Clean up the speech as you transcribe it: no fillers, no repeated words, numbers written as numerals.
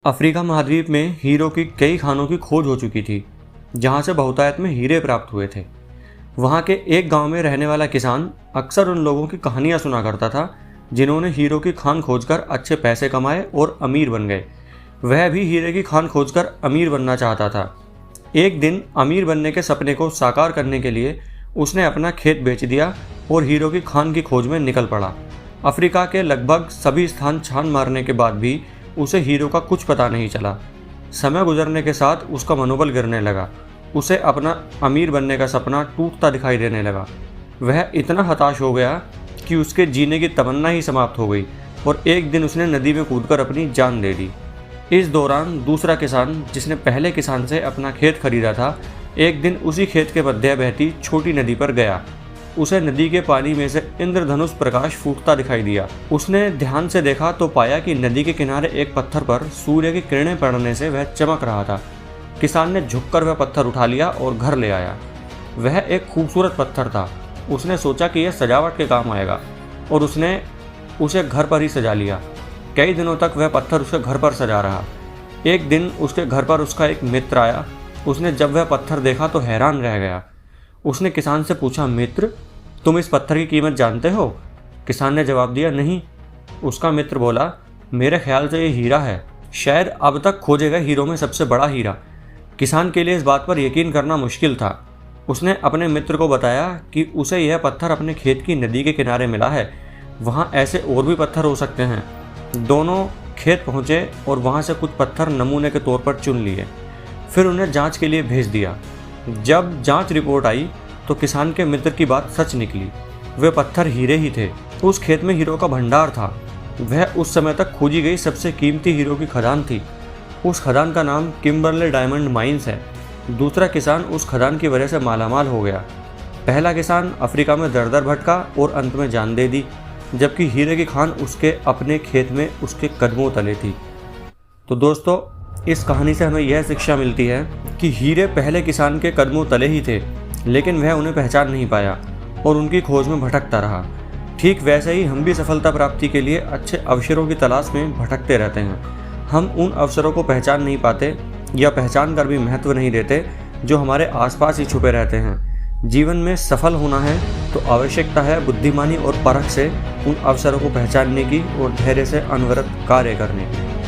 Africa महाद्वीप में hero की कई खानों की खोज हो चुकी थी, जहां से बहुतायत में हीरे प्राप्त हुए थे। वहां के एक गांव में रहने वाला किसान अक्सर उन लोगों की कहानियां सुना करता था जिन्होंने हीरो की खान खोजकर अच्छे पैसे कमाए और अमीर बन गए। वह भी हीरे की खान खोजकर अमीर बनना चाहता था। एक दिन अमीर बनने के सपने को साकार करने के लिए उसने अपना खेत बेच दिया और हीरो की खान की खोज में निकल पड़ा। अफ्रीका के लगभग सभी स्थान छान मारने के बाद भी उसे हीरो का कुछ पता नहीं चला। समय गुजरने के साथ उसका मनोबल गिरने लगा। उसे अपना अमीर बनने का सपना टूटता दिखाई देने लगा। वह इतना हताश हो गया कि उसके जीने की तमन्ना ही समाप्त हो गई और एक दिन उसने नदी में कूदकर अपनी जान दे दी। इस दौरान दूसरा किसान, जिसने पहले किसान से अपना खेत खरीदा था, एक दिन उसी खेत के मध्य बहती छोटी नदी पर गया। उसे नदी के पानी में से इंद्रधनुष प्रकाश फूटता दिखाई दिया। उसने ध्यान से देखा तो पाया कि नदी के किनारे एक पत्थर पर सूर्य की किरणें पड़ने से वह चमक रहा था। किसान ने झुककर वह पत्थर उठा लिया और घर ले आया। वह एक खूबसूरत पत्थर था। उसने सोचा कि यह सजावट के काम आएगा और उसने उसे घर पर ही सजा लिया। कई दिनों तक वह पत्थर उसके घर पर सजा रहा। एक दिन उसके घर पर उसका एक मित्र आया। उसने जब वह पत्थर देखा तो हैरान रह गया। उसने किसान से पूछा, मित्र, तुम इस पत्थर की कीमत जानते हो? किसान ने जवाब दिया, नहीं। उसका मित्र बोला, मेरे ख्याल से ये हीरा है, शायद अब तक खोजे गए हीरों में सबसे बड़ा हीरा। किसान के लिए इस बात पर यकीन करना मुश्किल था। उसने अपने मित्र को बताया कि उसे यह पत्थर अपने खेत की नदी के किनारे मिला है। वहाँ ऐसे और भी पत्थर हो सकते हैं। दोनों खेत पहुँचे और वहाँ से कुछ पत्थर नमूने के तौर पर चुन लिए। फिर उन्हें जाँच के लिए भेज दिया। जब जाँच रिपोर्ट आई तो किसान के मित्र की बात सच निकली। वे पत्थर हीरे ही थे। उस खेत में हीरो का भंडार था। वह उस समय तक खोजी गई सबसे कीमती हीरो की खदान थी। उस खदान का नाम किम्बरले डायमंड माइंस है। दूसरा किसान उस खदान की वजह से मालामाल हो गया। पहला किसान अफ्रीका में दर दर भटका और अंत में जान दे दी, जबकि हीरे की खान उसके अपने खेत में उसके कदमों तले थी। तो दोस्तों, इस कहानी से हमें यह शिक्षा मिलती है कि हीरे पहले किसान के कदमों तले ही थे, लेकिन वह उन्हें पहचान नहीं पाया और उनकी खोज में भटकता रहा। ठीक वैसे ही हम भी सफलता प्राप्ति के लिए अच्छे अवसरों की तलाश में भटकते रहते हैं। हम उन अवसरों को पहचान नहीं पाते या पहचान कर भी महत्व नहीं देते जो हमारे आसपास ही छुपे रहते हैं। जीवन में सफल होना है तो आवश्यकता है बुद्धिमानी और परख से उन अवसरों को पहचानने की और धैर्य से अनवरत कार्य करने की।